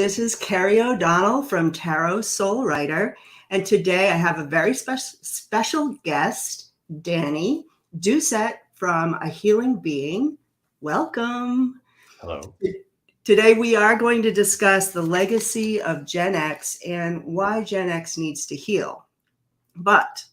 This is Carrie O'Donnell from Tarot Soul Writer. And today I have a very special guest, Dani Doucette from A Healing Being. Welcome. Hello. Today we are going to discuss the legacy of Gen X and why Gen X needs to heal. But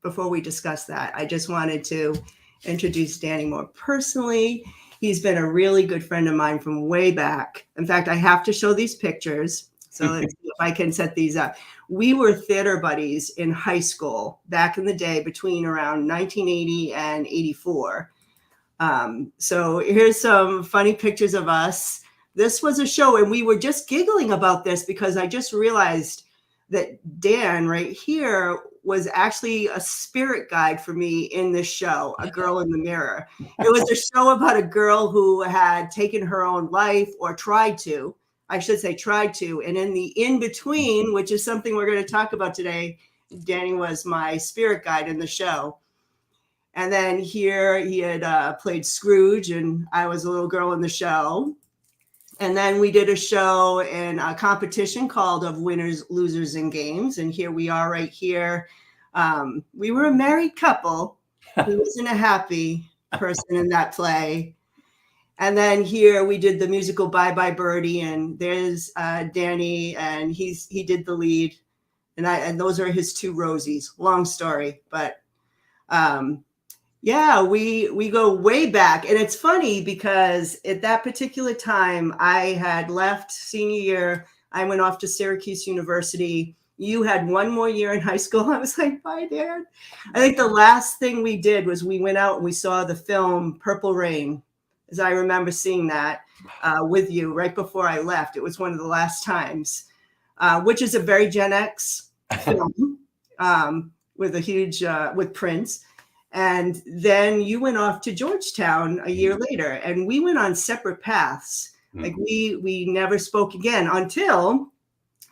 before we discuss that, I just wanted to introduce Dani more personally. He's been a really good friend of mine from way back. In fact, I have to show these pictures. So let's see if I can set these up. We were theater buddies in high school back in the day between around 1980 and 84. So here's some funny pictures of us. This was a show, and we were just giggling about this because I just realized that Dan right here was actually a spirit guide for me in this show, A Girl in the Mirror. It was a show about a girl who had taken her own life, or tried to, I should say tried to. And in the in-between, which is something we're going to talk about today, Dani was my spirit guide in the show. And then here he had played Scrooge, and I was a little girl in the show. And then we did a show in a competition called Of Winners, Losers, and Games. And here we are right here. We were a married couple. He wasn't a happy person in that play. And then here we did the musical Bye Bye Birdie. And there's Dani, and he did the lead. And those are his two Rosies. Long story. But yeah, we go way back. And it's funny because at that particular time, I had left senior year. I went off to Syracuse University. You had one more year in high school. I was like, bye, Dad. I think the last thing we did was we went out and we saw the film Purple Rain, as I remember seeing that with you right before I left. It was one of the last times, which is a very Gen X film with a huge, with Prince. And then you went off to Georgetown a year later, and we went on separate paths. Like we never spoke again until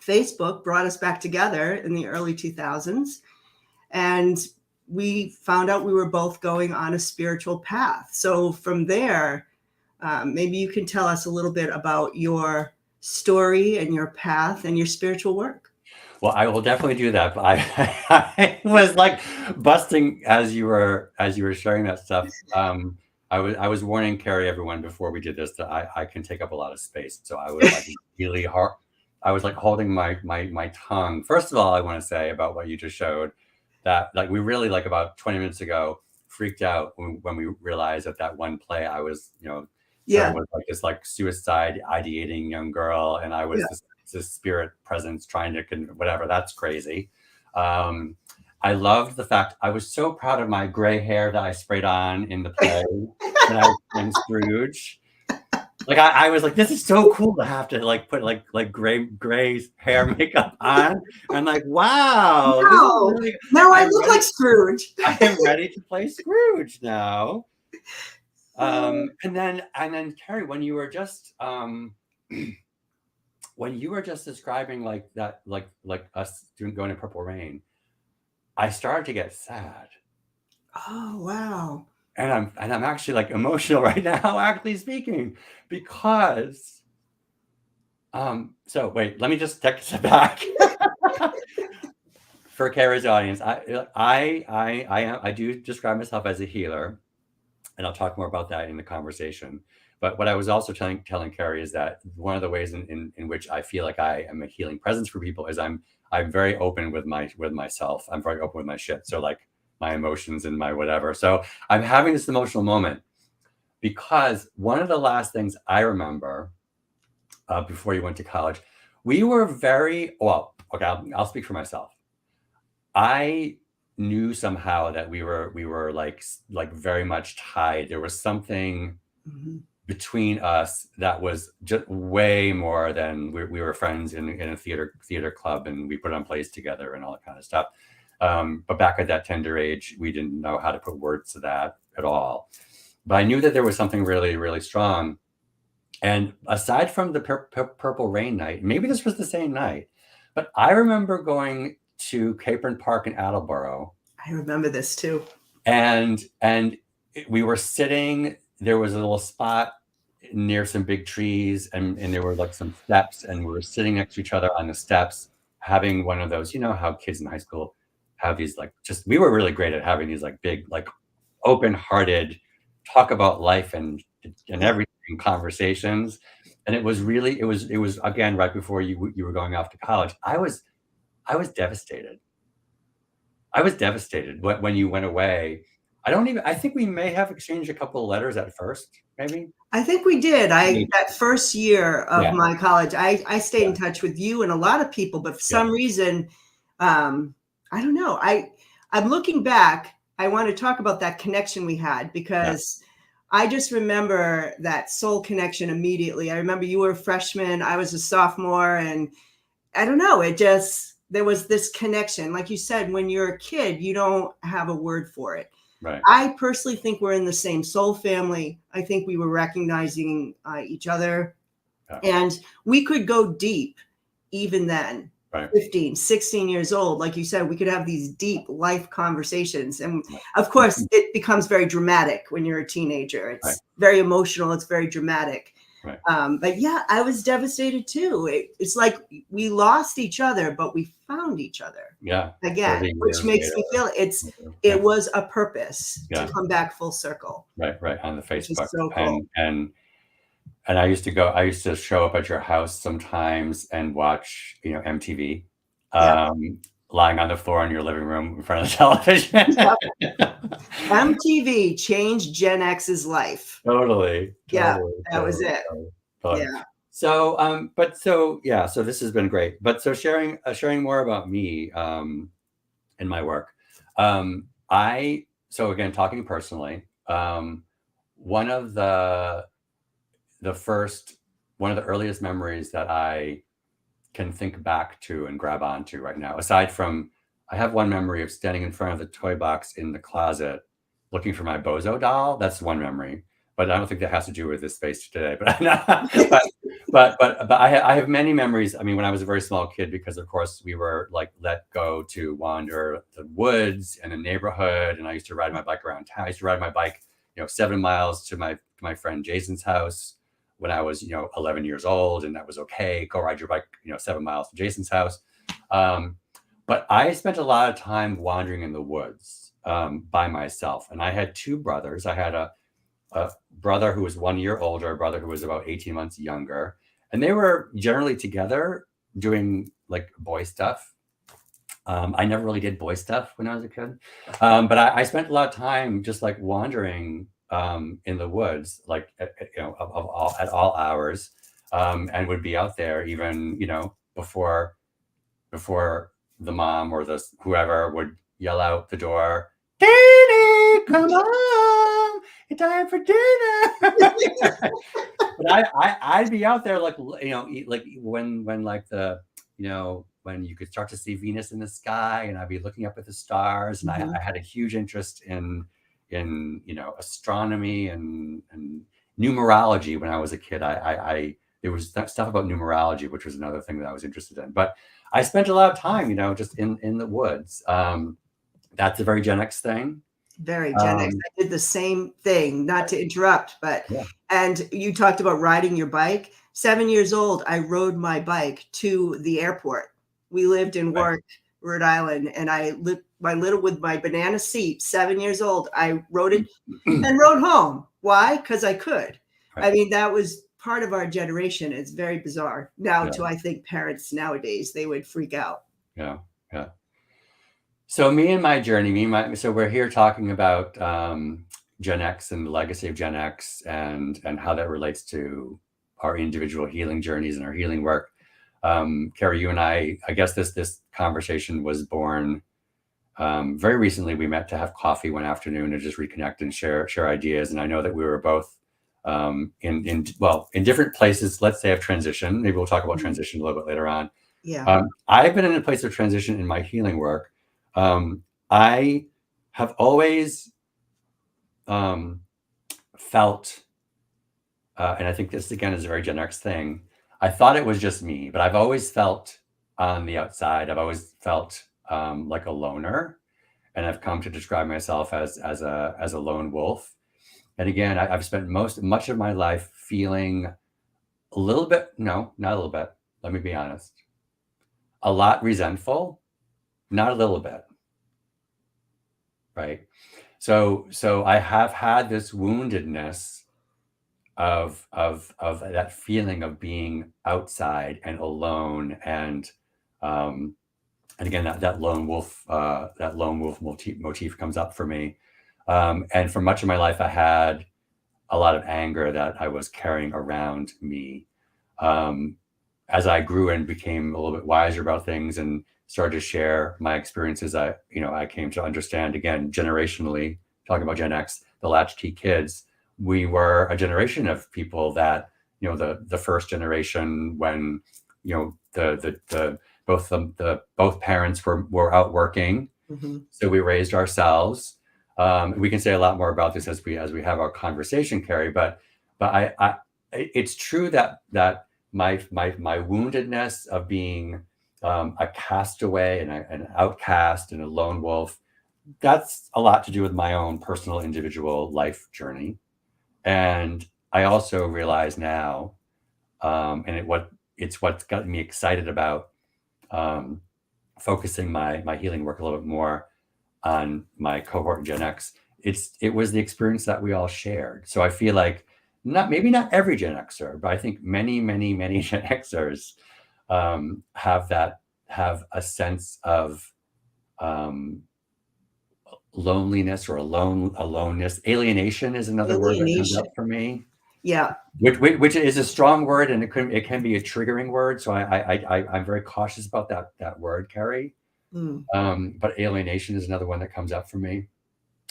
Facebook brought us back together in the early 2000s. And we found out we were both going on a spiritual path. So from there, maybe you can tell us a little bit about your story and your path and your spiritual work. Well, I will definitely do that. But I was like busting as you were sharing that stuff. I was warning Carrie, everyone, before we did this, that I can take up a lot of space. So I was like really hard. I was like holding my tongue. First of all, I want to say about what you just showed, that like we really, like about 20 minutes ago, freaked out when we realized that one play I was, Yeah, was like this like suicide ideating young girl, and I was this spirit presence trying to whatever. That's crazy. I loved the fact I was so proud of my gray hair that I sprayed on in the play when I was in Scrooge. Like I was like, this is so cool to have to like put like gray hair makeup on. I'm like, wow. No, really, now I look like Scrooge. I am ready to play Scrooge now. And then Carrie, when you were just describing like that, like us going to Purple Rain, I started to get sad. Oh, wow. And I'm actually like emotional right now, actually speaking, because so wait, let me just take a step back. For Carrie's audience, I do describe myself as a healer, and I'll talk more about that in the conversation. But what I was also telling Carrie is that one of the ways in which I feel like I am a healing presence for people is I'm very open with myself. I'm very open with my shit. So like my emotions and my whatever. So I'm having this emotional moment because one of the last things I remember before you went to college, we were very well. Okay, I'll speak for myself. I knew somehow that we were like very much tied. There was something between us that was just way more than we were friends in a theater club, and we put on plays together and all that kind of stuff. But back at that tender age, we didn't know how to put words to that at all. But I knew that there was something really, really strong. And aside from the Purple Rain night, maybe this was the same night, but I remember going to Capron Park in Attleboro. I remember this too. And we were sitting, there was a little spot near some big trees, and there were like some steps, and we were sitting next to each other on the steps, having one of those, you know how kids in high school have these like just we were really great at having these like big, like open-hearted talk about life and Yeah. everything conversations. And it was really it was again right before you were going off to college. I was devastated. I was devastated when you went away. I think we may have exchanged a couple of letters at first, maybe. I think we did. Maybe. That first year of Yeah, my college, I stayed yeah, in touch with you and a lot of people, but for yeah, some reason, I don't know. I'm looking back. I want to talk about that connection we had yeah, because I just remember that soul connection immediately. I remember you were a freshman, I was a sophomore, and I don't know. It just there was this connection. Like you said, when you're a kid, you don't have a word for it. right. I personally think we're in the same soul family. I think we were recognizing each other Yeah, and we could go deep even then. right, 15, 16 years old. Like you said, we could have these deep life conversations. And right, of course, it becomes very dramatic when you're a teenager. right, It's very emotional, it's very dramatic. right. But yeah, I was devastated too. It's like we lost each other, but we found each other Yeah, again, 30 which years makes me later. feel Yeah, it was a purpose to yeah, come back full circle, right, on the which is Facebook. so cool. And I used to show up at your house sometimes and watch, MTV, Yeah. lying on the floor in your living room in front of the television. Yep. MTV changed Gen X's life. Totally, Yeah, totally, that was totally, it. totally, totally. Yeah. So this has been great. But so sharing more about me, and my work. So again, talking personally, one of the first one of the earliest memories that I can think back to and grab onto right now, aside from I have one memory of standing in front of the toy box in the closet looking for my Bozo doll. That's one memory, but I don't think that has to do with this space today. But I have many memories. I mean, when I was a very small kid, because of course we were like let go to wander the woods and the neighborhood, and I used to ride my bike around town. I used to ride my bike, 7 miles to my friend Jason's house when I was, 11 years old, and that was okay. Go ride your bike, 7 miles to Jason's house. But I spent a lot of time wandering in the woods by myself. And I had two brothers. I had a brother who was 1 year older, a brother who was about 18 months younger. And they were generally together doing like boy stuff. I never really did boy stuff when I was a kid. But I spent a lot of time just like wandering in the woods, like at all hours, and would be out there even before the mom or the whoever would yell out the door, "Danny, come on, it's time for dinner." But I'd be out there like like when like when you could start to see Venus in the sky, and I'd be looking up at the stars, and Mhm. I had a huge interest in astronomy and numerology when I was a kid. I there was stuff about numerology, which was another thing that I was interested in. But I spent a lot of time, just in the woods. That's a very Gen X thing. Very Gen X. Um, I did the same thing, not to interrupt, but yeah, and you talked about riding your bike. 7 years old, I rode my bike to the airport. We lived in right, Warwick, Rhode Island, and I lived my little with my banana seat, 7 years old. I rode it and rode home. Why? Because I could. I right, mean, that was part of our generation. It's very bizarre. Now, yeah, to I think parents nowadays, they would freak out. yeah, yeah. So me and my journey, so we're here talking about Gen X and the legacy of Gen X and how that relates to our individual healing journeys and our healing work. Carrie, you and I guess this conversation was born very recently. We met to have coffee one afternoon to just reconnect and share ideas. And I know that we were both in different places, let's say, of transition. Maybe we'll talk about Mhm. transition a little bit later on. Yeah. I've been in a place of transition in my healing work. I have always felt, and I think this again is a very Gen X thing. I thought it was just me, but I've always felt on the outside. I've always felt like a loner, and I've come to describe myself as a lone wolf. And again, I've spent much of my life feeling a little bit, no, not a little bit. Let me be honest. A lot resentful, not a little bit. Right. So I have had this woundedness of that feeling of being outside and alone, and again that lone wolf motif comes up for me, and for much of my life I had a lot of anger that I was carrying around me. um, as I grew and became a little bit wiser about things and started to share my experiences, I came to understand, again, generationally, talking about Gen X, the latchkey kids, we were a generation of people that, the first generation when, both parents were out working. Mm-hmm. So we raised ourselves. We can say a lot more about this as we have our conversation, Carrie. But it's true that my woundedness of being a castaway and an outcast and a lone wolf, that's a lot to do with my own personal individual life journey. And I also realize now, it's what's got me excited about focusing my healing work a little bit more on my cohort in Gen X. It was the experience that we all shared. So I feel like maybe not every Gen Xer, but I think many Gen Xers have a sense of loneliness or aloneness. Alienation is another word that comes up for me. Yeah. Which is a strong word, and it can be a triggering word. So I'm very cautious about that word, Carrie. But alienation is another one that comes up for me.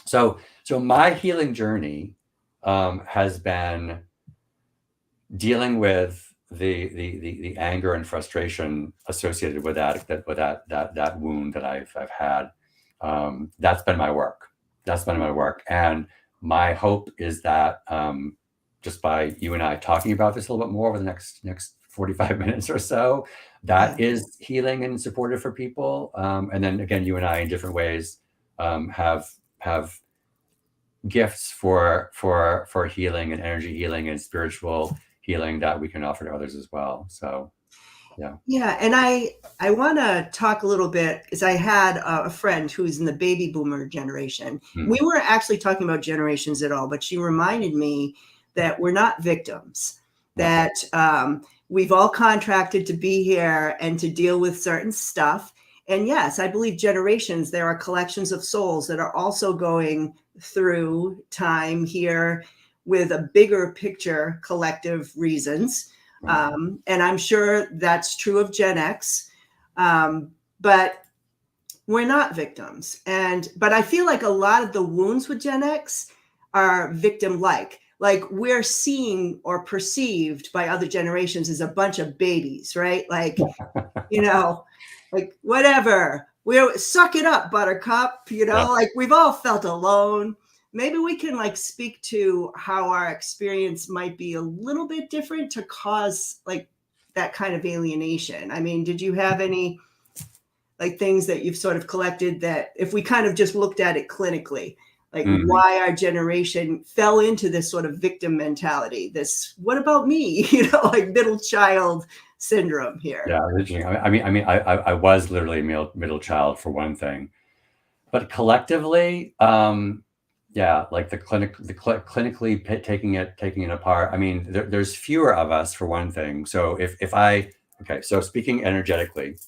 So my healing journey has been dealing with the anger and frustration associated with that wound that I've had. That's been my work. And my hope is that just by you and I talking about this a little bit more over the next 45 minutes or so, that is healing and supportive for people. And then again, you and I in different ways have gifts for healing and energy healing and spiritual healing that we can offer to others as well. So yeah. And I want to talk a little bit, because I had a friend who's in the baby boomer generation. We weren't actually talking about generations at all, but she reminded me that we're not victims, that we've all contracted to be here and to deal with certain stuff. And yes, I believe generations, there are collections of souls that are also going through time here with a bigger picture collective reasons. And I'm sure that's true of Gen X. But we're not victims. But I feel like a lot of the wounds with Gen X are victim-like. Like we're seen or perceived by other generations as a bunch of babies, right? Like, like whatever, we suck it up, buttercup, like we've all felt alone. Maybe we can like speak to how our experience might be a little bit different to cause like that kind of alienation. I mean, did you have any like things that you've sort of collected that if we kind of just looked at it clinically, like why our generation fell into this sort of victim mentality, this, what about me, like middle child syndrome here. Yeah, interesting. I was literally middle child for one thing, but collectively, like clinically taking it apart. I mean, there's fewer of us for one thing. So so speaking energetically,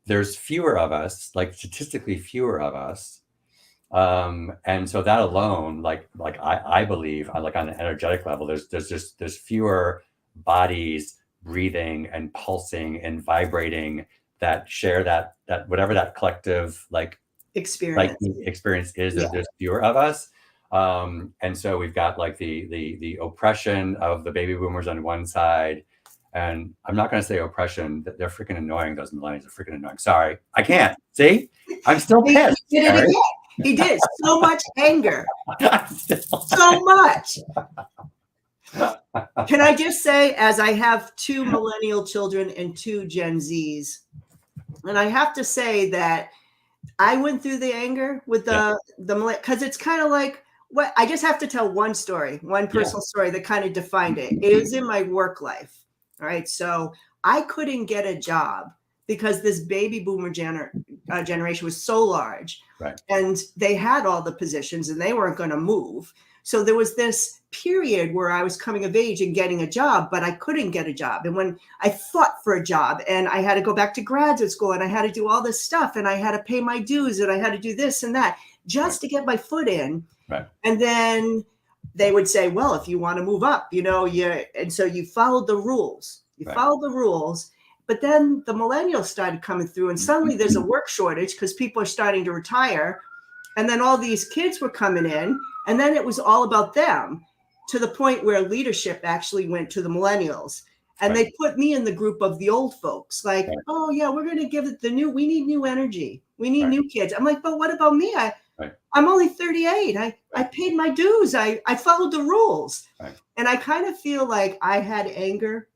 there's fewer of us, like statistically fewer of us. And so that alone, I believe, like on an energetic level, there's fewer bodies breathing and pulsing and vibrating that share that whatever that collective experience is. There's fewer of us. And so we've got like the oppression of the baby boomers on one side. And I'm not going to say oppression. They're freaking annoying. Those millennials are freaking annoying. Sorry, I can't. See, I'm still pissed. He did it again. He did. So much anger. So much. Can I just say, as I have 2 millennial children and 2 Gen Zs, and I have to say that I went through the anger with Yeah. because it's kind of like what I just have to tell one story, one Yeah. personal story that kind of defined it. It was in my work life. All right. So I couldn't get a job because this baby boomer generation was so large Right. and they had all the positions and they weren't going to move. So there was this period where I was coming of age and getting a job, but I couldn't get a job. And when I fought for a job and I had to go back to graduate school and I had to do all this stuff and I had to pay my dues and I had to do this and that just to get my foot in. Right. And then they would say, well, if you want to move up, and so you followed the rules. You Right. followed the rules. But then the millennials started coming through and suddenly there's a work shortage because people are starting to retire. And then all these kids were coming in and then it was all about them to the point where leadership actually went to the millennials. And Right. they put me in the group of the old folks like, Right. oh yeah, we're going to give it we need new energy. We need Right. new kids. I'm like, but what about me? Right. I'm only 38. I paid my dues. I followed the rules. Right. And I kind of feel like I had anger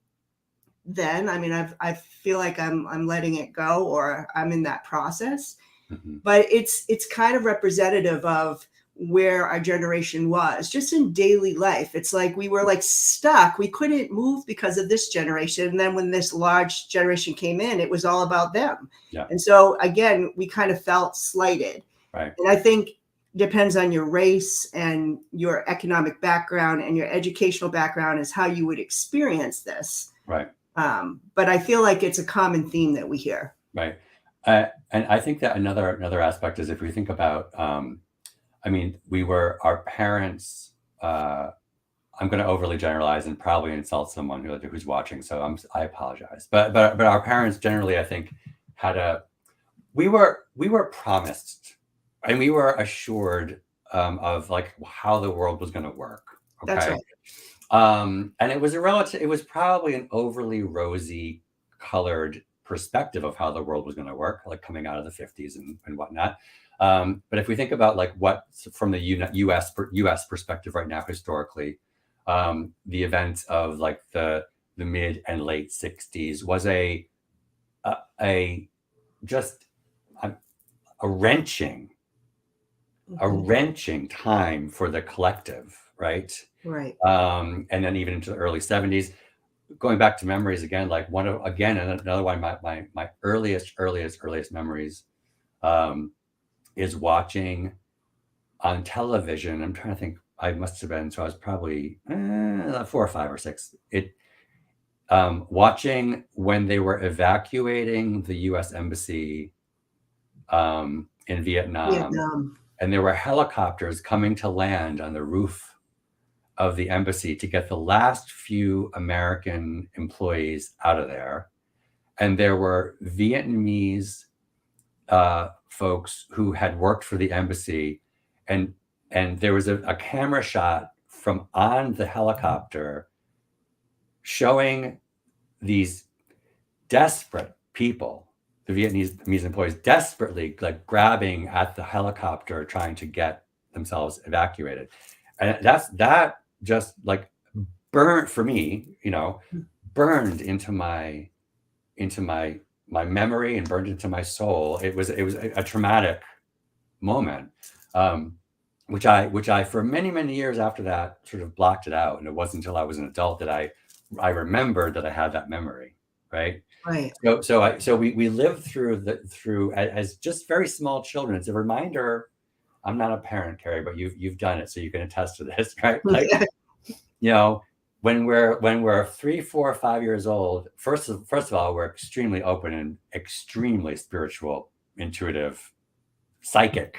then. I mean, I feel like I'm letting it go or I'm in that process. Mhm. But it's kind of representative of where our generation was just in daily life. It's like we were like stuck. We couldn't move because of this generation. And then when this large generation came in, it was all about them. Yeah. And so again, we kind of felt slighted. Right. And I think depends on your race and your economic background and your educational background is how you would experience this. Right. But I feel like it's a common theme that we hear. Right. And I think that another aspect is if we think about, I mean, our parents, I'm going to overly generalize and probably insult someone who's watching. So I apologize. But our parents generally, I think, we were promised and we were assured of like how the world was going to work. Okay. That's right. And it was probably an overly rosy colored perspective of how the world was going to work, like coming out of the 50s and whatnot. But if we think about like what from the US perspective right now, historically, the events of like the mid and late 60s was a wrenching time for the collective, right? Right. And then even into the early 70s, going back to memories again, like another one of my earliest memories is watching on television. I'm trying to think. I must have been, so I was probably 4 or 5 or 6. Watching when they were evacuating the U.S. Embassy in Vietnam, and there were helicopters coming to land on the roof of the embassy to get the last few American employees out of there. And there were Vietnamese folks who had worked for the embassy. And there was a camera shot from on the helicopter showing these desperate people, the Vietnamese employees, desperately like grabbing at the helicopter, trying to get themselves evacuated. And that just like burned for me, burned into my memory and burned into my soul. It was a traumatic moment, which I for many years after that sort of blocked it out. And it wasn't until I was an adult that I remembered that I had that memory. Right. Right. So we lived through as just very small children. It's a reminder. I'm not a parent, Carrie, but you've done it, so you can attest to this, right? Like, when we're 3, 4, 5 years old, first of all, we're extremely open and extremely spiritual, intuitive, psychic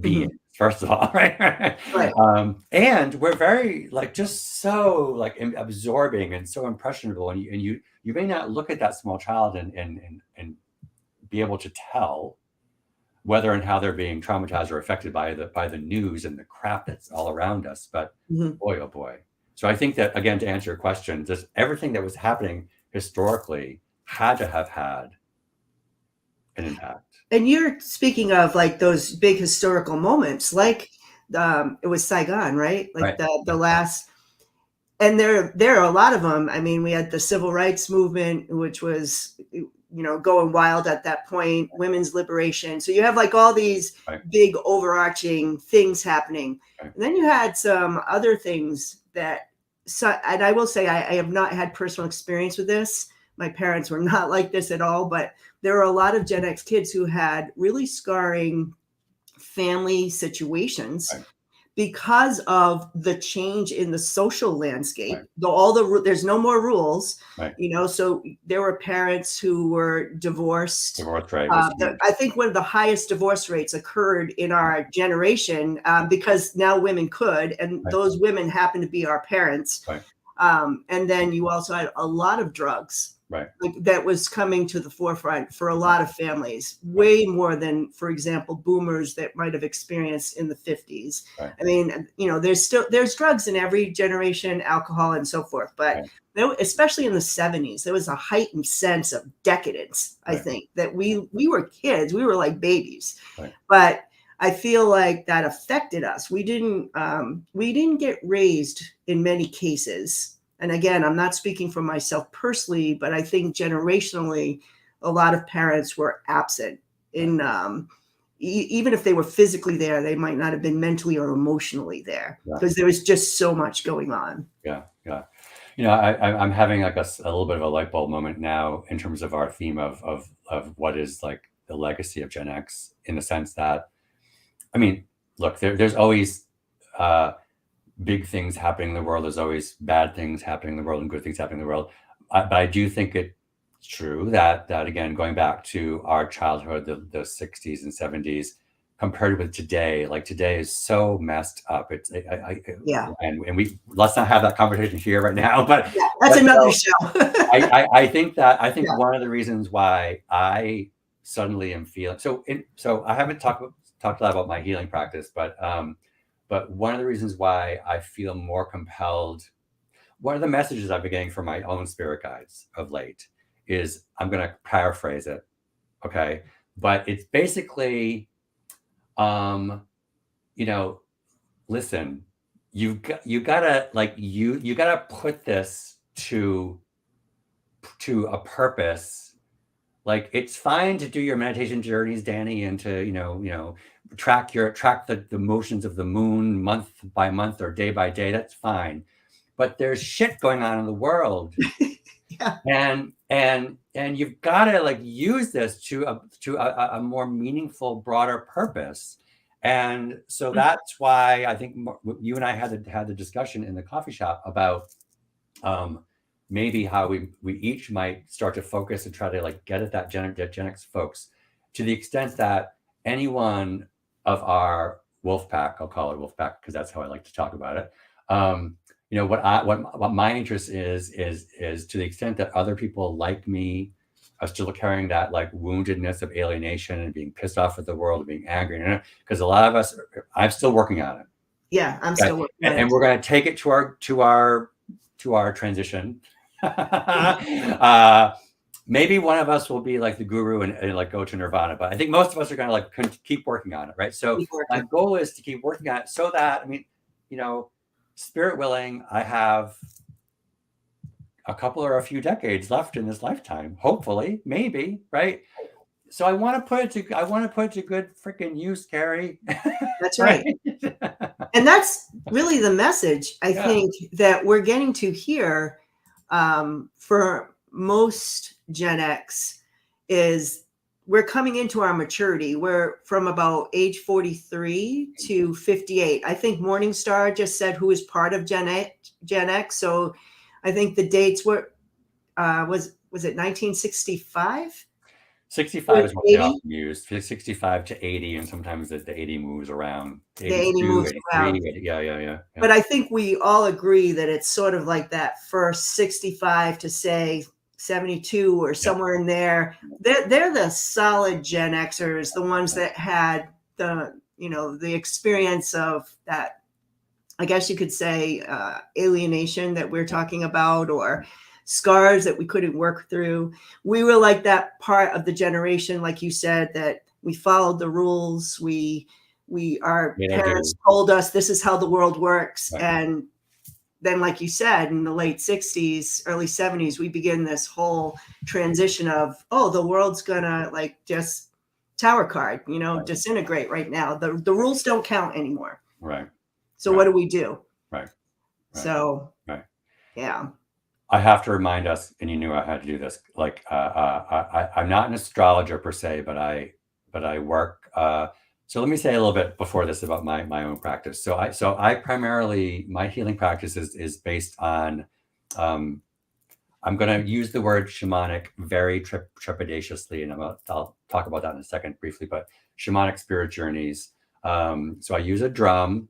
beings. First of all, right? Right. And we're very like just so like absorbing and so impressionable, and you may not look at that small child and be able to tell whether and how they're being traumatized or affected by the news and the crap that's all around us. But boy, oh boy. So I think that, again, to answer your question, just everything that was happening historically had to have had an impact. And you're speaking of like those big historical moments, like it was Saigon, right? Like the last, and there are a lot of them. I mean, we had the civil rights movement, which was going wild at that point, women's liberation. So you have like all these big overarching things happening. And then you had some other things that, and I will say, I have not had personal experience with this. My parents were not like this at all, but there were a lot of Gen X kids who had really scarring family situations because of the change in the social landscape. There's no more rules, so there were parents who were divorced. I think one of the highest divorce rates occurred in our generation because now women could, and those women happen to be our parents. And then you also had a lot of drugs that was coming to the forefront for a lot of families, way more than, for example, boomers that might have experienced in the 50s. I mean, there's drugs in every generation, alcohol and so forth, but especially in the 70s, there was a heightened sense of decadence. I think that we were kids, we were like babies, but I feel like that affected us. We didn't get raised in many cases. And again, I'm not speaking for myself personally, but I think generationally, a lot of parents were absent in, even if they were physically there, they might not have been mentally or emotionally there because there was just so much going on. Yeah. I'm having like a little bit of a light bulb moment now in terms of our theme of what is like the legacy of Gen X, in the sense that, I mean, look, there's always big things happening in the world. There's always bad things happening in the world and good things happening in the world. But I do think it's true that again, going back to our childhood, the 60s and 70s, compared with today, like today is so messed up. It's and we let's not have that conversation here right now. But that's another show. I think one of the reasons why I suddenly am feeling so I haven't talked a lot about my healing practice, but one of the reasons why I feel more compelled, one of the messages I've been getting from my own spirit guides of late is, I'm going to paraphrase it, okay? But it's basically, listen, you gotta put this to a purpose. Like, it's fine to do your meditation journeys, Dani, and to track the motions of the moon month by month or day by day. That's fine, but there's shit going on in the world, and you've got to like use this to a more meaningful, broader purpose. And so that's why I think you and I had the discussion in the coffee shop about maybe how we each might start to focus and try to like get at that Gen X folks, to the extent that anyone of our wolf pack, I'll call it wolf pack because that's how I like to talk about it. What my interest is to the extent that other people like me are still carrying that like woundedness of alienation and being pissed off at the world and being angry, because a lot of us, I'm still working on it. Yeah, I'm still working on it. And we're going to take it to our transition. Maybe one of us will be like the guru and like go to nirvana, but I think most of us are going to like keep working on it, right? So my goal is to keep working on it so that, I mean, spirit willing, I have a couple or a few decades left in this lifetime, hopefully, maybe, right? So I want to put it to good freaking use, Carrie. That's right. And that's really the message I think that we're getting to here for most Gen X is we're coming into our maturity. We're from about age 43 to 58. I think Morningstar just said who is part of Gen X. So I think the dates were, was it 1965? 65 is what they often use. 65 to 80, and sometimes the 80 moves around. The 80 moves around. Yeah. But I think we all agree that it's sort of like that first 65 to say 72 or somewhere in there. They're the solid Gen Xers, the ones that had the experience of that, I guess you could say, alienation that we're talking about, or scars that we couldn't work through. We were like that part of the generation, like you said, that we followed the rules. Our parents told us this is how the world works, and then, like you said, in the late 60s, early 70s, we begin this whole transition of, oh, the world's gonna like just tower card, disintegrate right now. The rules don't count anymore. Right. So Right. what do we do? Right. So, Right. yeah. I have to remind us, and you knew I had to do this. Like, I'm not an astrologer per se, but I work. So let me say a little bit before this about my own practice. So I primarily, my healing practice is based on. I'm going to use the word shamanic very trepidatiously, and I'll talk about that in a second briefly. But shamanic spirit journeys. So I use a drum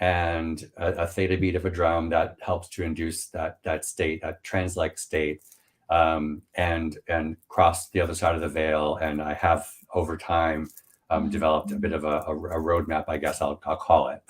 and a theta beat of a drum that helps to induce that state, that trance-like state, and cross the other side of the veil. And I have over time developed a bit of a roadmap, I guess I'll call it,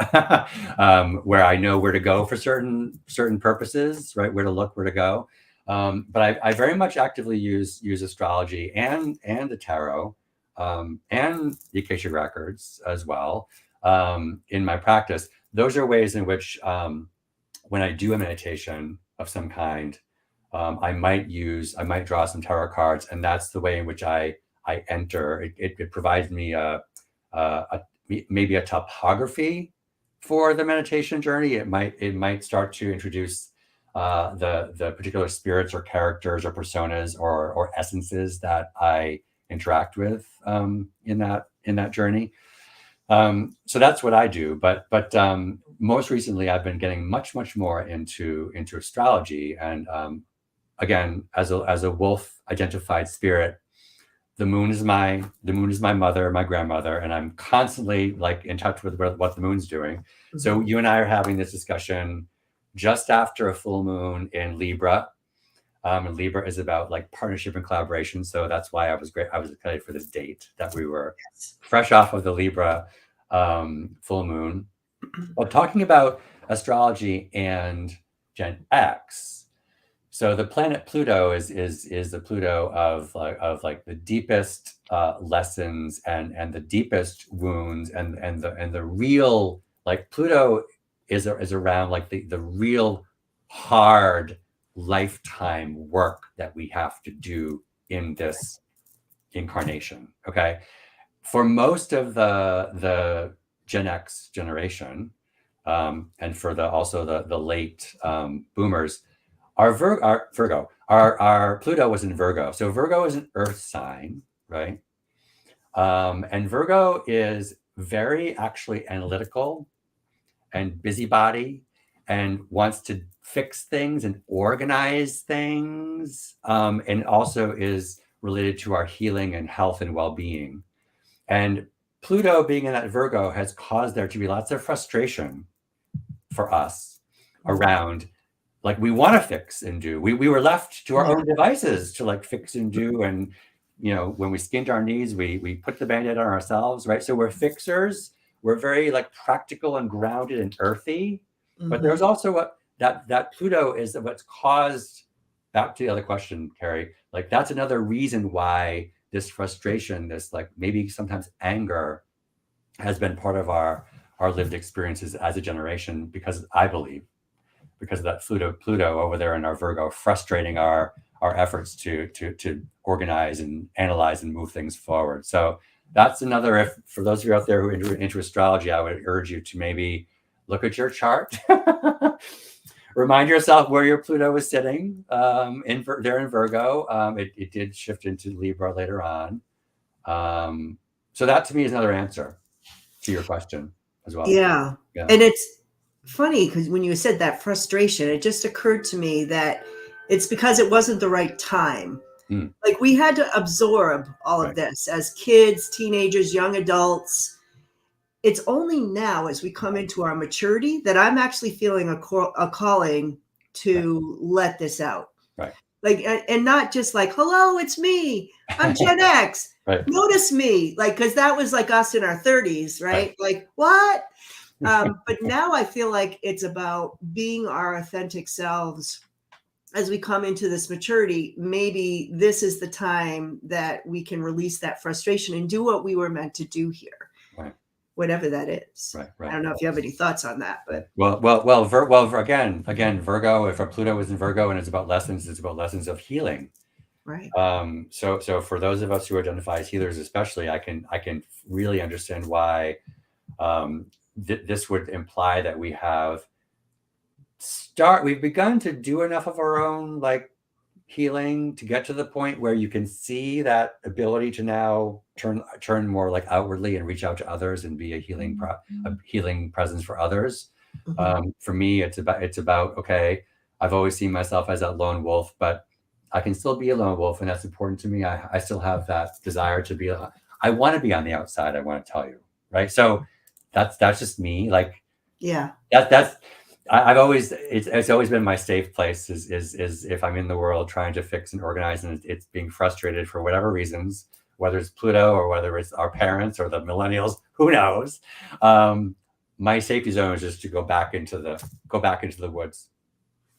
where I know where to go for certain purposes, right? Where to look, where to go. But I very much actively use astrology and the tarot and the Akashic records as well in my practice. Those are ways in which when I do a meditation of some kind, I might draw some tarot cards, and that's the way in which I enter. It provides me maybe a topography for the meditation journey. It might start to introduce the particular spirits or characters or personas or essences that I interact with in that journey. So that's what I do, but most recently I've been getting much more into astrology, and again, as a wolf identified spirit, the moon is my mother, my grandmother, and I'm constantly like in touch with what the moon's doing. Mm-hmm. So you and I are having this discussion just after a full moon in Libra. And Libra is about like partnership and collaboration. So that's why I was excited for this date that we were fresh off of the Libra full moon. Well, talking about astrology and Gen X. So the planet Pluto is the Pluto of the deepest lessons and the deepest wounds and the real, like Pluto is around like the real hard lifetime work that we have to do in this incarnation. Okay, for most of the Gen X generation, and for the late boomers, our Pluto was in Virgo. So Virgo is an earth sign, right? And Virgo is very actually analytical and busybody and wants to fix things and organize things, and also is related to our healing and health and well-being. And Pluto being in that Virgo has caused there to be lots of frustration for us around, like, we want to fix and do. We were left to our own devices to like fix and do. And, when we skinned our knees, we put the Band-Aid on ourselves, right? So we're fixers. We're very like practical and grounded and earthy. Mm-hmm. But there's also that Pluto is what's caused, back to the other question, Carrie, like that's another reason why this frustration, this like maybe sometimes anger has been part of our lived experiences as a generation, because I believe because of that Pluto over there in our Virgo, frustrating our efforts to organize and analyze and move things forward. So that's another, for those of you out there who are into astrology, I would urge you to maybe look at your chart, remind yourself where your Pluto is sitting in Virgo. It did shift into Libra later on. So that to me is another answer to your question as well. Yeah. And it's funny because when you said that frustration, it just occurred to me that it's because it wasn't the right time. Like we had to absorb all of this as kids, teenagers, young adults. It's only now as we come into our maturity that I'm actually feeling a calling to let this out. Right. Like, and not just like, hello, it's me. I'm Gen X. Right. Notice me. Like, because that was like us in our 30s, right? Like, what? But now I feel like it's about being our authentic selves as we come into this maturity. Maybe this is the time that we can release that frustration and do what we were meant to do here. Right. whatever that is. Right, I right. don't know if you have any thoughts on that, but Again, Virgo. If a Pluto is in Virgo and it's about lessons of healing. right. So for those of us who identify as healers, especially, I can really understand why this would imply that we've begun to do enough of our own like healing to get to the point where you can see that ability to now turn more like outwardly and reach out to others and be a healing presence for others. Mhm. For me, it's about okay, I've always seen myself as that lone wolf, but I can still be a lone wolf, and that's important to me. I still have that desire to be. I want to be on the outside. I want to tell you, right? So that's just me. Like Yeah. that's I've always it's always been my safe place is if I'm in the world trying to fix and organize and it's being frustrated for whatever reasons, whether it's Pluto or whether it's our parents or the millennials, who knows. My safety zone is just to go back into the woods,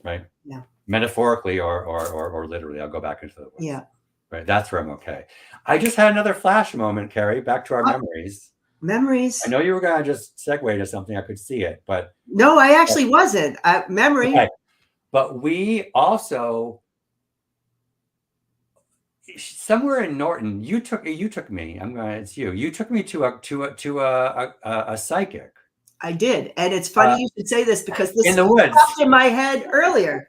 right? Yeah. Metaphorically or literally, I'll go back into the woods. Yeah. Right. That's where I'm okay. I just had another flash moment, Carrie, back to our memories. Memories. I know you were gonna just segue to something, I could see it, but No, I actually wasn't. Memory. okay. But we also somewhere in Norton, you took me. It's you. You took me to a psychic I did. And it's funny you should say this because this in the woods. popped in my head earlier.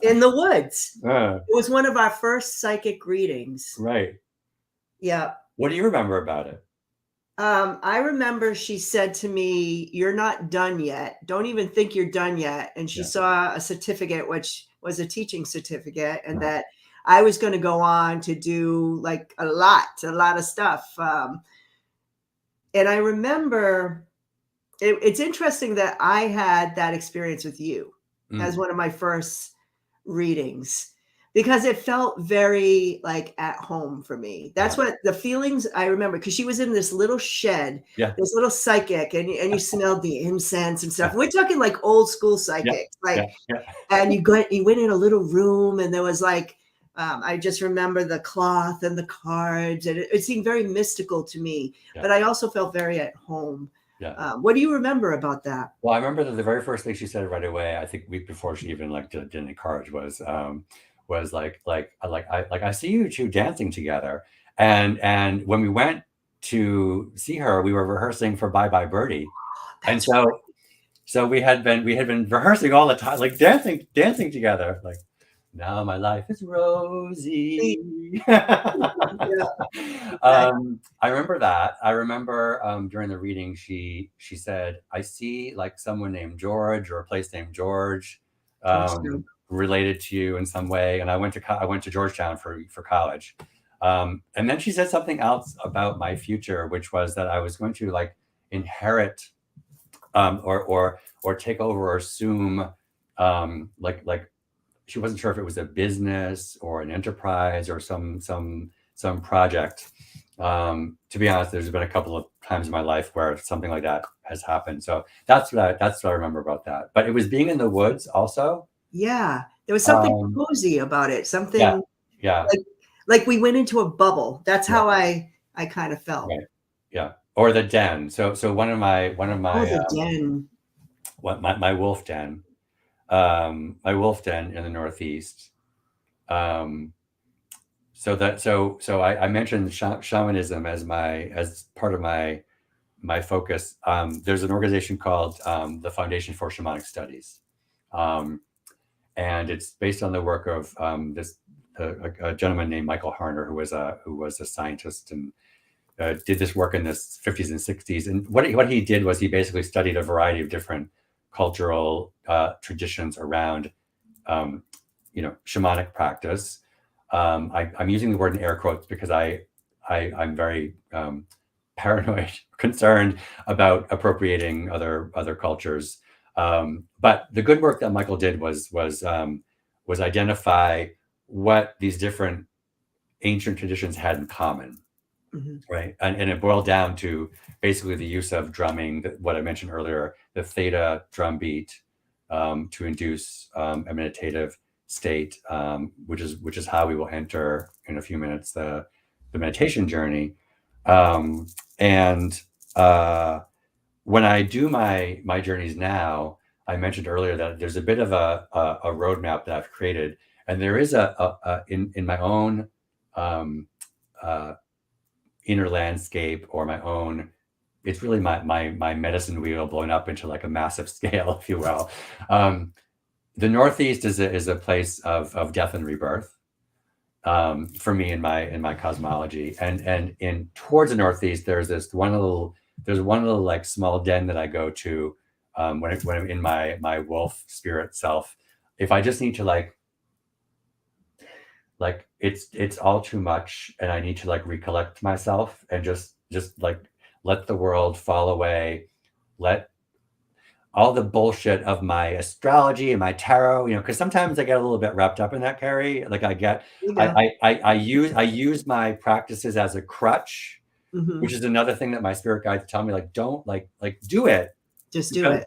In the woods. Uh, It was one of our first psychic readings. right. Yeah. What do you remember about it? I remember she said to me, "You're not done yet. Don't even think you're done yet." And she Yeah. saw a certificate, which was a teaching certificate, and Right. that I was going to go on to do like a lot of stuff. And I remember it's interesting that I had that experience with you as one of my first readings because it felt very like at home for me. That's what the feelings I remember because she was in this little shed, Yeah. this little psychic, and you smelled the incense and stuff. Yeah. We're talking like old school Yeah. psychics, like, Yeah. and you went in a little room, and there was like, I just remember the cloth and the cards, and it seemed very mystical to me. Yeah. But I also felt very at home. Yeah. What do you remember about that? Well, I remember that the very first thing she said right away, I think week before she even like did any cards was I see you two dancing together. And when we went to see her, we were rehearsing for Bye Bye Birdie. And so we had been rehearsing all the time, like dancing together, like now my life is rosy. I remember that. I remember during the reading, she said, "I see like someone named George or a place named George related to you in some way." And I went to Georgetown for college. And then she said something else about my future, which was that I was going to like inherit or take over or assume like she wasn't sure if it was a business or an enterprise or some project. To be honest, there's been a couple of times in my life where something like that has happened. So that's what I remember about that. But it was being in the woods also. Yeah, there was something cozy about it. Something yeah. Like we went into a bubble. That's how I kind of felt. Right. Yeah. Or the den. So one of my the den. My wolf den. My wolf den in the Northeast. So I mentioned shamanism as part of my focus. There's an organization called the Foundation for Shamanic Studies, and it's based on the work of a gentleman named Michael Harner, who was a scientist and did this work in the 50s and 60s. And what he did was he basically studied a variety of different cultural traditions around shamanic practice. I'm using the word in air quotes because I'm very paranoid, concerned about appropriating other cultures. But the good work that Michael did was identify what these different ancient traditions had in common. Mm-hmm. Right. And it boiled down to basically the use of drumming, what I mentioned earlier, the theta drum beat to induce a meditative state, which is how we will enter in a few minutes the meditation journey. And when I do my journeys now, I mentioned earlier that there's a bit of a roadmap that I've created, and there is in my own uh, inner landscape, or my own, it's really my medicine wheel blown up into like a massive scale, if you will. The Northeast is a place of death and rebirth, for me in my cosmology, and in towards the Northeast, there's one little like small den that I go to, when I'm in my wolf spirit self. If I just need to like it's all too much, and I need to like recollect myself and just like let the world fall away, let all the bullshit of my astrology and my tarot, because sometimes I get a little bit wrapped up in that, Carrie. Like There you go. I use my practices as a crutch, Hmm. which is another thing that my spirit guides tell me, like, don't like do it. Just do Because,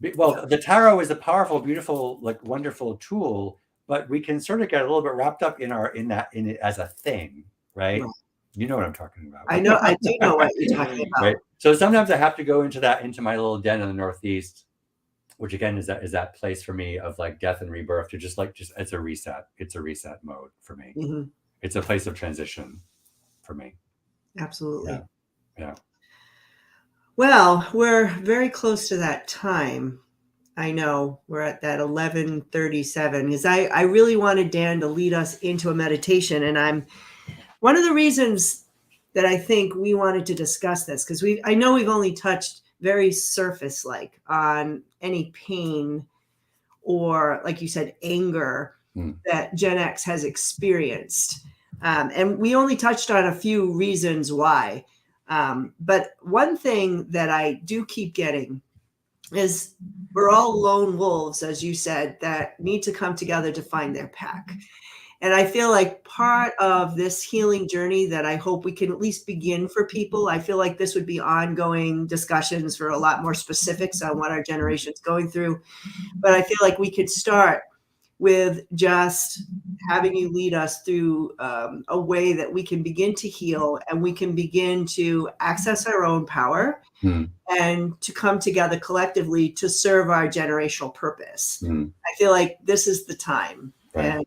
it. well, the tarot is a powerful, beautiful, like wonderful tool, but we can sort of get a little bit wrapped up in it as a thing, right? Right. You know what I'm talking I about. know. I do know what you're talking about. Right. So sometimes I have to go into my little den in the Northeast, which again is that place for me of like death and rebirth, to just it's a reset. It's a reset mode for me. Hmm. It's a place of transition for me. Absolutely. Yeah. Yeah. Well, we're very close to that time. I know we're at that 11:37, because I really wanted Dan to lead us into a meditation. And I'm one of the reasons that I think we wanted to discuss this, because I know we've only touched very surface like on any pain or, like you said, anger Mm. that Gen X has experienced. And we only touched on a few reasons why. But one thing that I do keep getting is we're all lone wolves, as you said, that need to come together to find their pack. And I feel like part of this healing journey that I hope we can at least begin for people, I feel like this would be ongoing discussions for a lot more specifics on what our generation's going through. But I feel like we could start with just having you lead us through a way that we can begin to heal, and we can begin to access our own power, Mm. and to come together collectively to serve our generational purpose. Mm. I feel like this is the time. Right.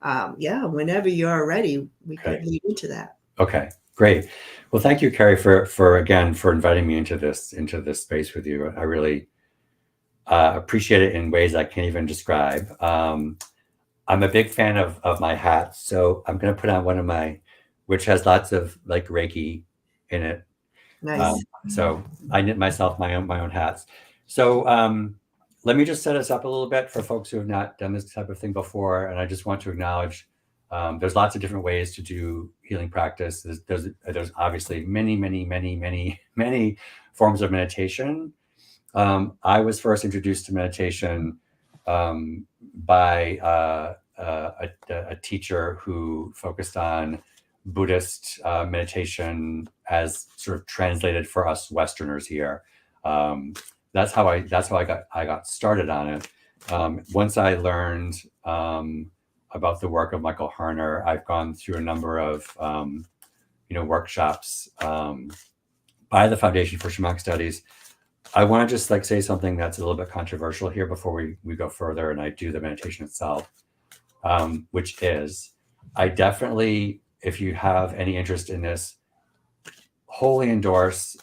And yeah, whenever you're ready, we Okay. could lead into that. Okay, great. Well, thank you, Carrie, for again for inviting me into this space with you. I really appreciate it in ways I can't even describe. I'm a big fan of my hats, so I'm going to put on one of my, which has lots of like Reiki in it. Nice. So I knit myself my own hats. So let me just set us up a little bit for folks who have not done this type of thing before, and I just want to acknowledge there's lots of different ways to do healing practice. There's obviously many forms of meditation. I was first introduced to meditation by a teacher who focused on Buddhist meditation as sort of translated for us Westerners here. That's how I got started on it. Once I learned about the work of Michael Harner, I've gone through a number of workshops by the Foundation for Shamanic Studies. I want to just like say something that's a little bit controversial here before we go further and I do the meditation itself, which is I definitely, if you have any interest in this, wholly endorse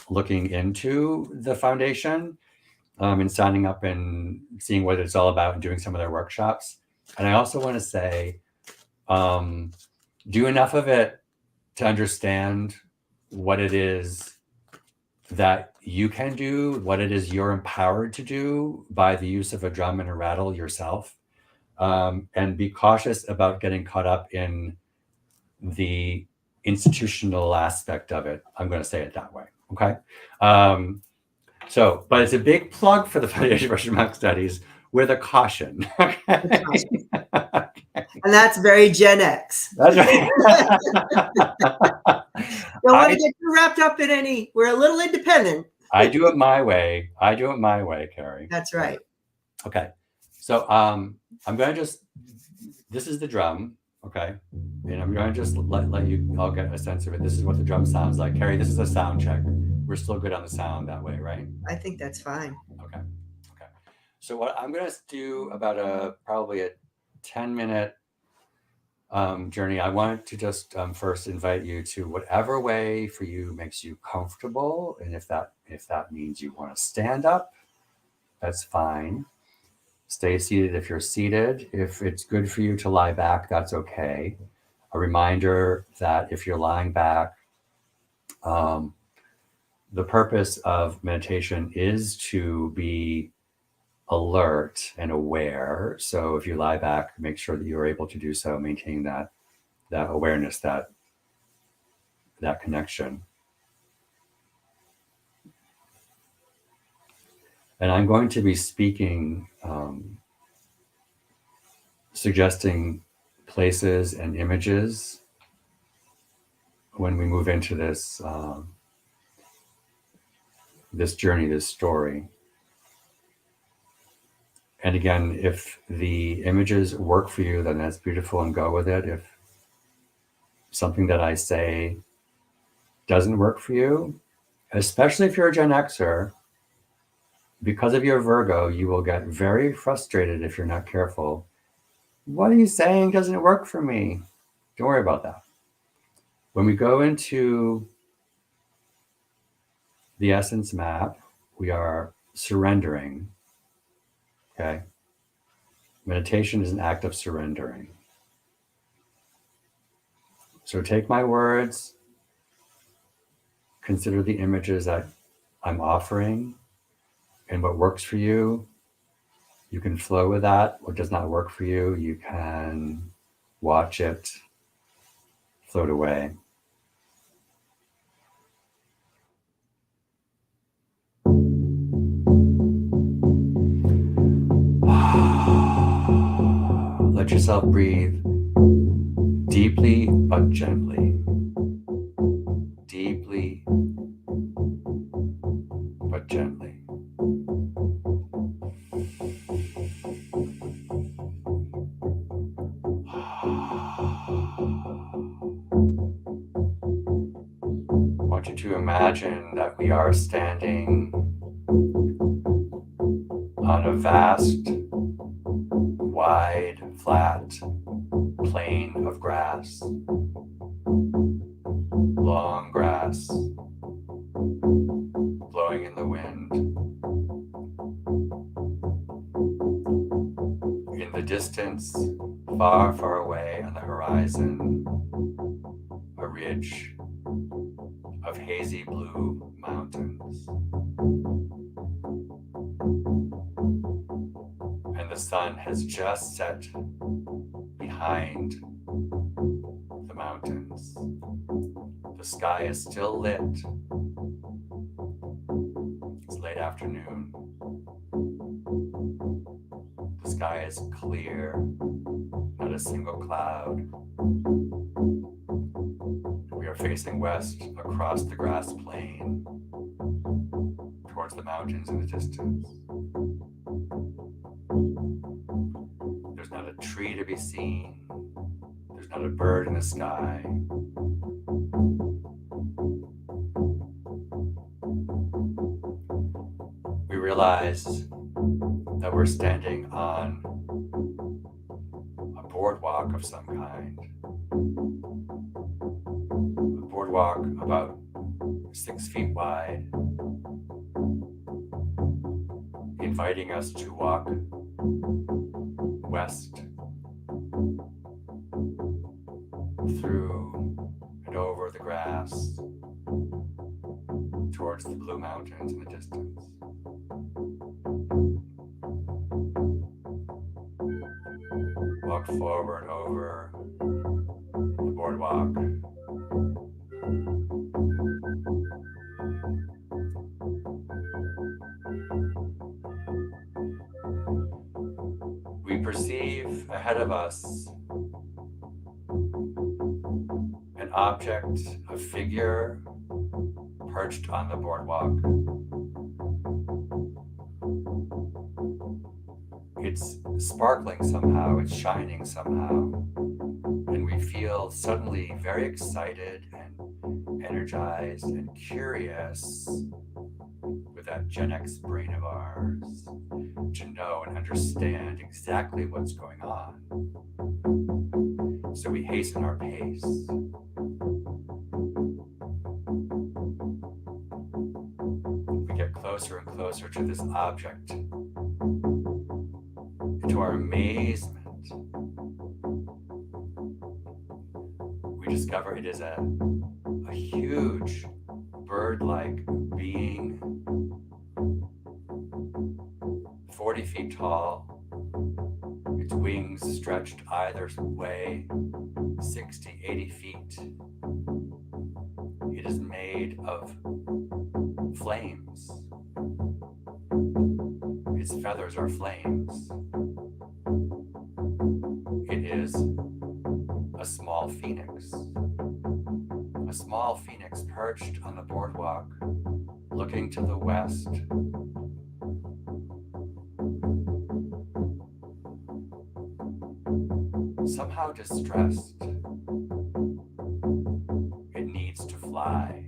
looking into the foundation and signing up and seeing what it's all about and doing some of their workshops. And I also want to say, do enough of it to understand what it is that you can do, what it is you're empowered to do by the use of a drum and a rattle yourself. And be cautious about getting caught up in the institutional aspect of it. I'm going to say it that way. Okay. But it's a big plug for the Foundation for Shamanic Studies with a caution. Okay. And that's very Gen X. That's right. Don't want to get too wrapped up in any. We're a little independent. I do it my way. Carrie. That's right. Okay. So I'm going to this is the drum. Okay. And I'm going to just let you all get a sense of it. This is what the drum sounds like. Carrie, this is a sound check. We're still good on the sound that way, right? I think that's fine. Okay. Okay. So what I'm going to do about probably a 10-minute journey. I wanted to just first invite you to whatever way for you makes you comfortable. And if that means you want to stand up, that's fine. Stay seated if you're seated. If it's good for you to lie back, that's okay. A reminder that if you're lying back, the purpose of meditation is to be alert and aware. So if you lie back, make sure that you're able to do so, maintaining that awareness, that connection. And I'm going to be speaking, suggesting places and images when we move into this this journey, this story. And again, if the images work for you, then that's beautiful and go with it. If something that I say doesn't work for you, especially if you're a Gen Xer, because of your Virgo, you will get very frustrated if you're not careful. What are you saying doesn't work for me? Don't worry about that. When we go into the essence map, we are surrendering. Okay. Meditation is an act of surrendering. So take my words, consider the images that I'm offering, and what works for you, you can flow with that. What does not work for you, you can watch it float away. Let yourself breathe deeply but gently. Deeply but gently. I want you to imagine that we are standing on a vast, wide, flat plain of grass. Long grass, blowing in the wind. In the distance, far, far away on the horizon, a ridge of hazy blue mountains. And the sun has just set behind the mountains. The sky is still lit. It's late afternoon. The sky is clear, not a single cloud. We are facing west across the grass plain towards the mountains in the distance. There's not a tree to be seen. There's not a bird in the sky. We realize that we're standing on a boardwalk of some kind. A boardwalk about 6 feet wide, inviting us to walk west through and over the grass towards the blue mountains in the distance. Walk forward over the boardwalk. We perceive ahead of us an object, a figure perched on the boardwalk. It's sparkling somehow, it's shining somehow. And and we feel suddenly very excited and energized and curious with that Gen X brain of ours to know and understand exactly what's going on. So we hasten our pace. We get closer and closer to this object. And to our amazement, we discover it is a huge bird-like being, 40 feet tall, its wings stretched either way, 60, 80 feet. It is made of flames. Its feathers are flames. It is a small phoenix. A small phoenix perched on the boardwalk, looking to the west. Somehow distressed. It needs to fly.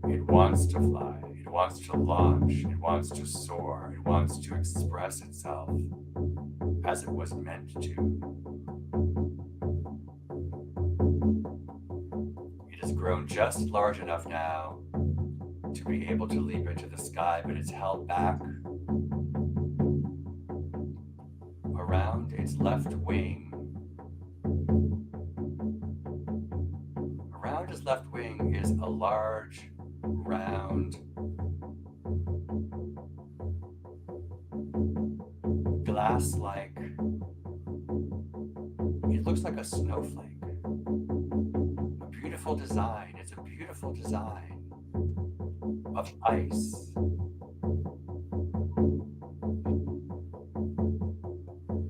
It wants to fly. It wants to launch. It wants to soar. It wants to express itself as it was meant to. It has grown just large enough now to be able to leap into the sky, but it's held back around its left wing. Around his left wing is a large, round, glass-like, it looks like a snowflake. A beautiful design. It's a beautiful design of ice.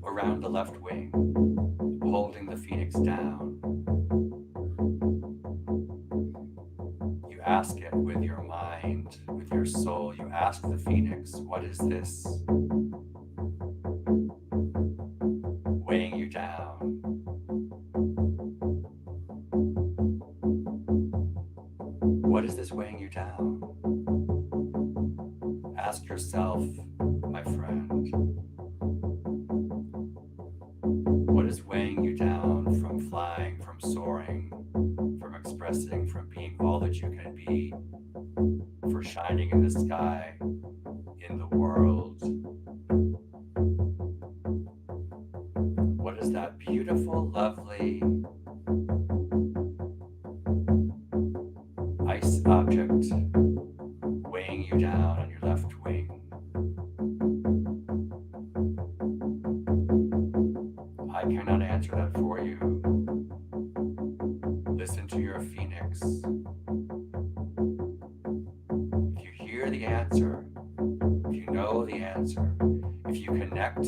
Around the left wing, holding the phoenix down. You ask it with your mind, with your soul. You ask the phoenix, what is this weighing you down? What is this weighing you down? Ask yourself, my friend, what is weighing you down from flying, from soaring, from expressing, from being all that you can be, for shining in the sky, in the world? What is that beautiful, lovely ice object weighing you down on your left wing? I cannot answer that for you. Listen to your phoenix. If you hear the answer, if you know the answer, if you connect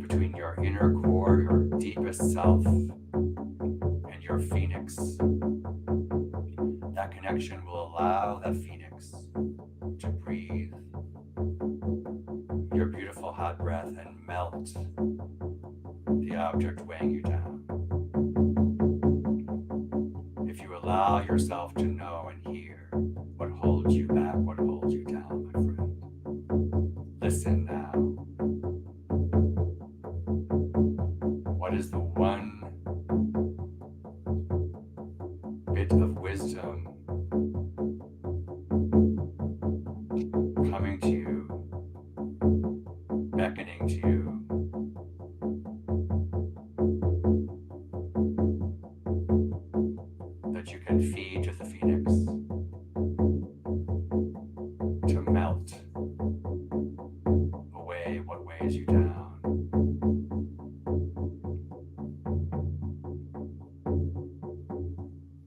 between your inner core, your deepest self, and your phoenix, that connection will allow that phoenix to breathe your beautiful hot breath and melt the object weighing you down. If you allow yourself to know and hear what holds you back, what holds you down, my friend, listen now. What is the one bit of wisdom coming to you, beckoning to you? That you can feed to the phoenix to melt away what weighs you down.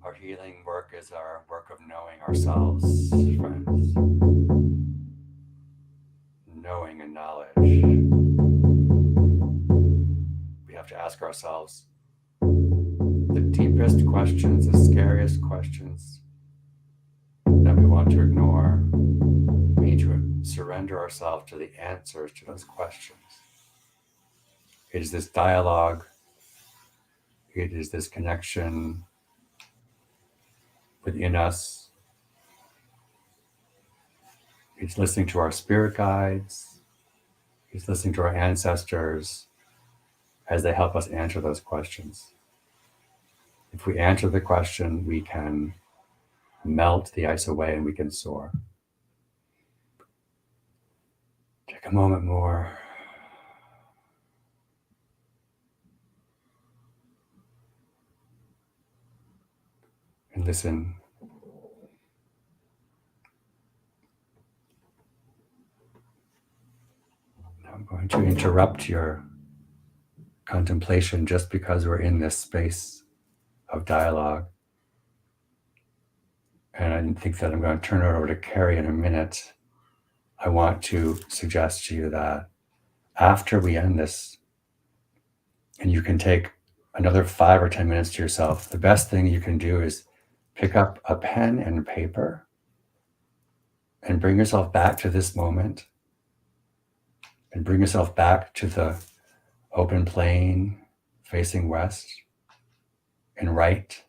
Our healing work is our work of knowing ourselves, friends. Knowing and knowledge. We have to ask ourselves the deepest questions, the scariest questions that we want to ignore. We need to surrender ourselves to the answers to those questions. It is this dialogue. It is this connection within us. It's listening to our spirit guides. It's listening to our ancestors as they help us answer those questions. If we answer the question, we can melt the ice away and we can soar. Take a moment more. And listen. Now I'm going to interrupt your contemplation just because we're in this space of dialogue. And I think that I'm going to turn it over to Carrie in a minute. I want to suggest to you that after we end this, and you can take another 5 or 10 minutes to yourself, the best thing you can do is pick up a pen and paper and bring yourself back to this moment and bring yourself back to the open plain facing west and write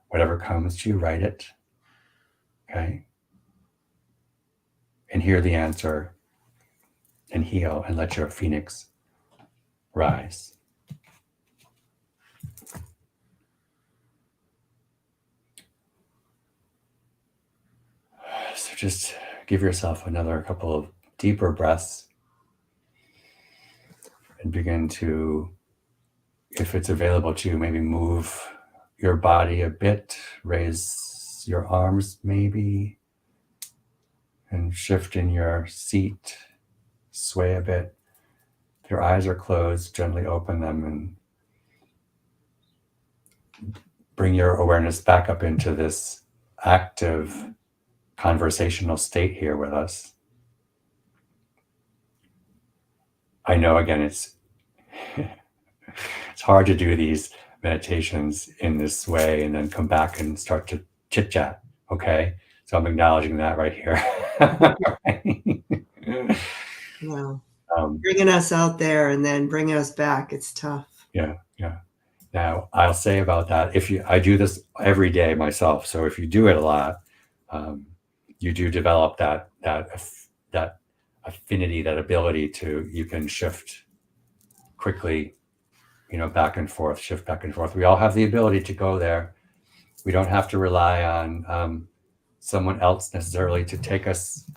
whatever comes to you, write it, okay? And hear the answer and heal and let your phoenix rise. So just give yourself another couple of deeper breaths and begin to, if it's available to you, maybe move your body a bit, raise your arms maybe, and shift in your seat, sway a bit. If your eyes are closed, gently open them and bring your awareness back up into this active conversational state here with us. I know, again, it's hard to do these meditations in this way and then come back and start to chit chat. Okay. So I'm acknowledging that right here. Wow. Bringing us out there and then bringing us back. It's tough. Yeah. Now I'll say about that, I do this every day myself. So if you do it a lot, you do develop that affinity, that ability to, you can shift quickly, back and forth, shift back and forth. We all have the ability to go there. We don't have to rely on someone else necessarily to take us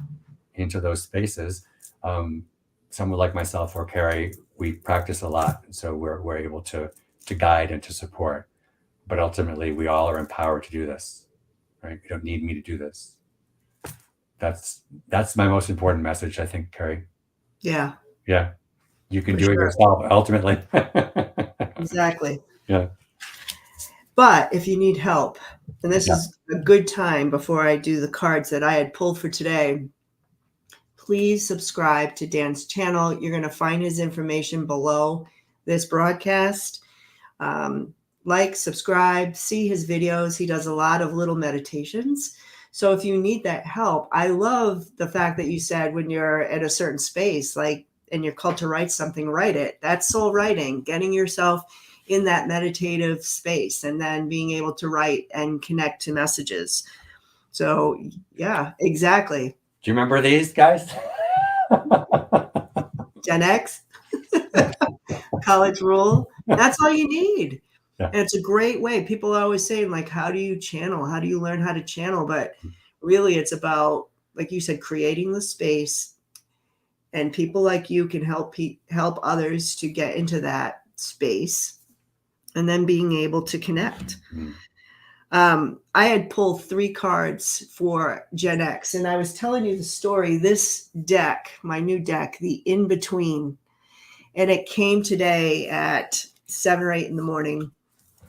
into those spaces. Someone like myself or Carrie, we practice a lot. And so we're able to guide and to support. But ultimately, we all are empowered to do this, right? You don't need me to do this. That's my most important message, I think, Carrie. Yeah. Yeah. You can do it yourself, ultimately. Exactly. Yeah. But if you need help, and this is a good time before I do the cards that I had pulled for today, please subscribe to Dan's channel. You're going to find his information below this broadcast. Like, subscribe, see his videos. He does a lot of little meditations. So if you need that help, I love the fact that you said when you're at a certain space, like, and you're called to write something, write it. That's soul writing, getting yourself in that meditative space and then being able to write and connect to messages. So yeah, exactly. Do you remember these guys? Gen X, college rule. That's all you need. Yeah. And it's a great way. People are always saying, like, how do you channel? How do you learn how to channel? But really it's about, like you said, creating the space, and people like you can help others to get into that space and then being able to connect. I had pulled 3 cards for Gen X, and I was telling you the story. This deck, my new deck, the In Between, and it came today at 7 or 8 in the morning.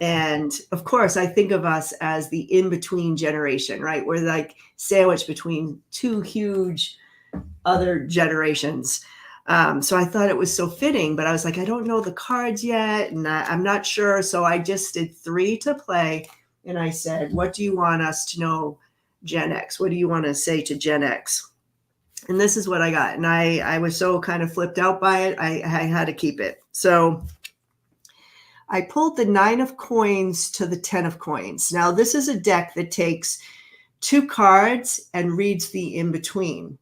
And of course, I think of us as the in-between generation, right? We're like sandwiched between 2 huge other generations. So I thought it was so fitting, but I was like, I don't know the cards yet, and I'm not sure. So I just did 3 to play. And I said, what do you want us to know, Gen X? What do you want to say to Gen X? And this is what I got. And I was so kind of flipped out by it. I had to keep it. So I pulled the 9 of coins to the 10 of coins. Now, this is a deck that takes 2 cards and reads the in between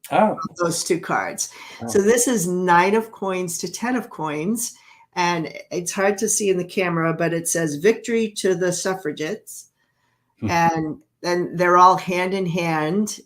those 2 cards. So this is 9 of coins to 10 of coins. And it's hard to see in the camera, but it says victory to the suffragettes. And then they're all hand in hand.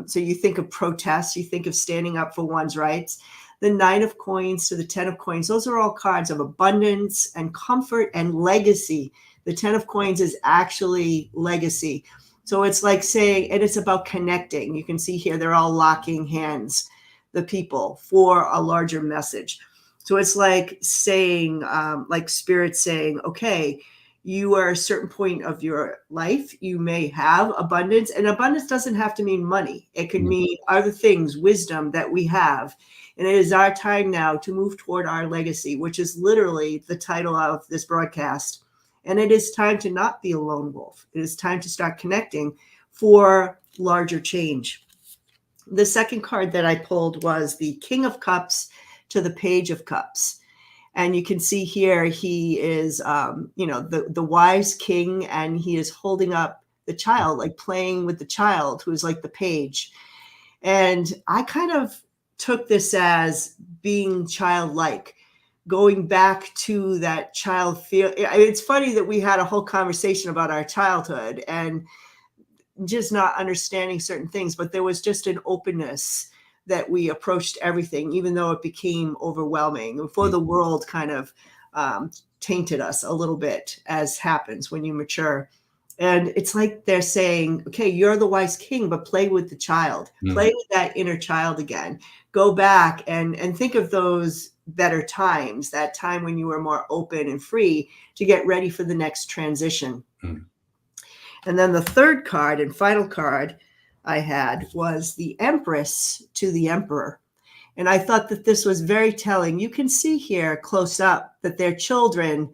So you think of protest, you think of standing up for one's rights. The 9 of coins to the 10 of coins, those are all cards of abundance and comfort and legacy. The 10 of coins is actually legacy. So it's like saying, and it's about connecting. You can see here, they're all locking hands, the people, for a larger message. So it's like saying, like spirit saying, okay, you are a certain point of your life. You may have abundance, and abundance doesn't have to mean money. It could mean other things, wisdom that we have. And it is our time now to move toward our legacy, which is literally the title of this broadcast. And it is time to not be a lone wolf. It is time to start connecting for larger change. The second card that I pulled was the King of Cups to the Page of Cups. And you can see here, he is, the wise king, and he is holding up the child, like playing with the child, who is like the page. And I kind of took this as being childlike, going back to that child feel. It's funny that we had a whole conversation about our childhood and just not understanding certain things, but there was just an openness that we approached everything, even though it became overwhelming before the world kind of tainted us a little bit, as happens when you mature. And it's like they're saying, okay, you're the wise king, but play with the child, play with that inner child again. Go back and think of those better times, that time when you were more open and free to get ready for the next transition. And then the third card and final card I had was the Empress to the Emperor. And I thought that this was very telling. You can see here close up that they're children,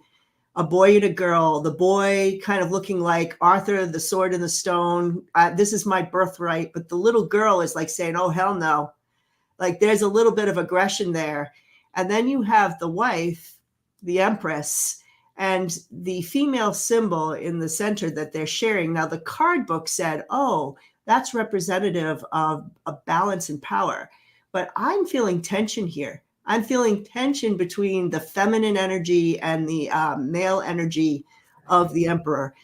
a boy and a girl, the boy kind of looking like Arthur, the sword and the stone. This is my birthright. But the little girl is like saying, oh, hell no. Like there's a little bit of aggression there. And then you have the wife, the Empress, and the female symbol in the center that they're sharing. Now, the card book said, oh, that's representative of a balance and power. But I'm feeling tension here. I'm feeling tension between the feminine energy and the male energy of the Emperor.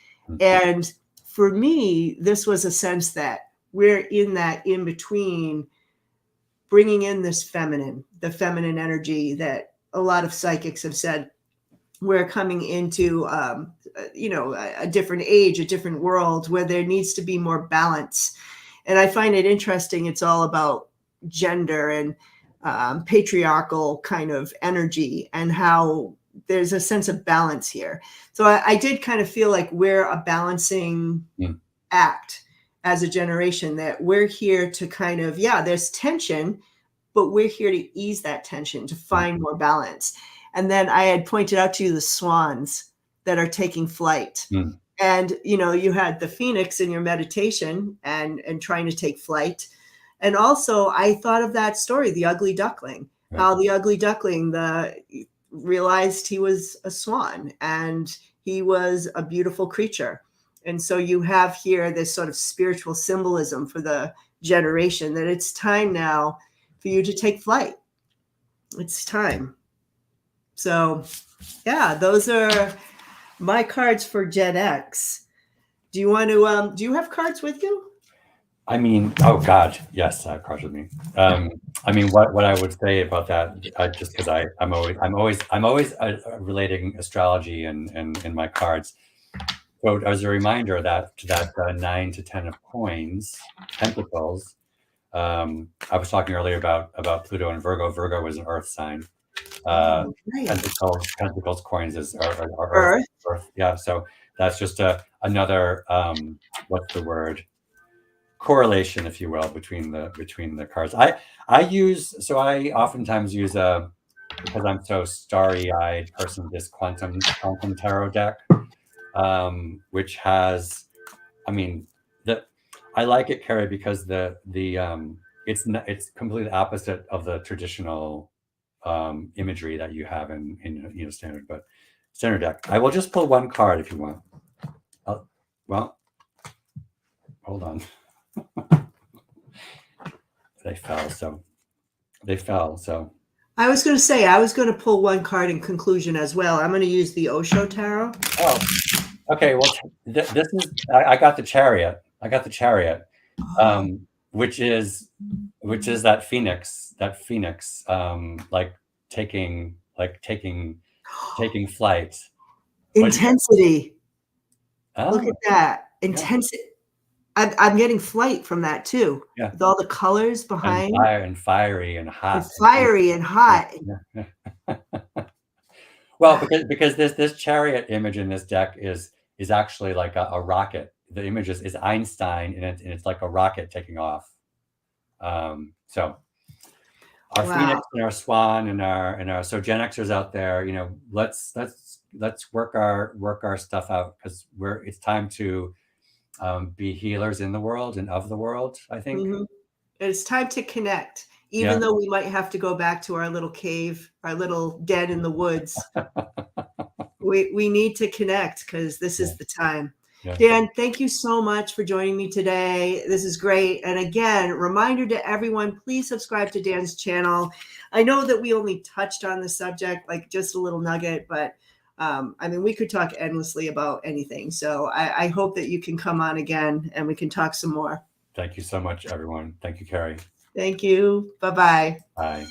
And for me, this was a sense that we're in that in between, bringing in this the feminine energy that a lot of psychics have said we're coming into, a different age, a different world where there needs to be more balance. And I find it interesting. It's all about gender and patriarchal kind of energy and how there's a sense of balance here. So I did kind of feel like we're a balancing act as a generation, that we're here to kind of, there's tension, but we're here to ease that tension, to find more balance. And then I had pointed out to you the swans that are taking flight. And, you had the phoenix in your meditation and trying to take flight. And also I thought of that story, The Ugly Duckling, how the ugly duckling realized he was a swan and he was a beautiful creature. And so you have here this sort of spiritual symbolism for the generation that it's time now for you to take flight. It's time. So, those are my cards for Gen X. Do you want to, do you have cards with you? I mean, oh God, yes, I have cards with me. I mean, what I would say about that, just because I'm always relating astrology and my cards. So as a reminder that 9 to 10 of coins, pentacles. I was talking earlier about Pluto and Virgo. Virgo was an Earth sign. Pentacles, coins are Earth. Yeah, so that's just another what's the word? Correlation, if you will, between the cards. I oftentimes use because I'm so starry-eyed person, this quantum tarot deck, which has, I mean, I like it, Carrie, because the it's completely opposite of the traditional imagery that you have in standard deck. I will just pull one card if you want. Well, hold on. They fell. So I was going to say, I was going to pull one card in conclusion as well. I'm going to use the Osho Tarot. Oh, okay. Well, this is, I got the Chariot. Which is that phoenix, like taking flight. Intensity. Oh, look at that. Intensity. I'm getting flight from that too. Yeah. With all the colors behind. And fiery and hot. And fiery and hot. Yeah. Well, because this Chariot image in this deck is actually like a rocket. The image is Einstein, and it's like a rocket taking off. So our Phoenix and our Swan and our so Gen Xers out there, let's work our stuff out, because it's time to be healers in the world and of the world, I think. Mm-hmm. It's time to connect, even though we might have to go back to our little cave, our little den in the woods. we need to connect, because this is the time. Yeah. Dan, thank you so much for joining me today. This is great. And again, reminder to everyone, please subscribe to Dan's channel. I know that we only touched on the subject, like just a little nugget, but I mean, we could talk endlessly about anything. So I hope that you can come on again and we can talk some more. Thank you so much, everyone. Thank you, Carrie. Thank you. Bye-bye. Bye.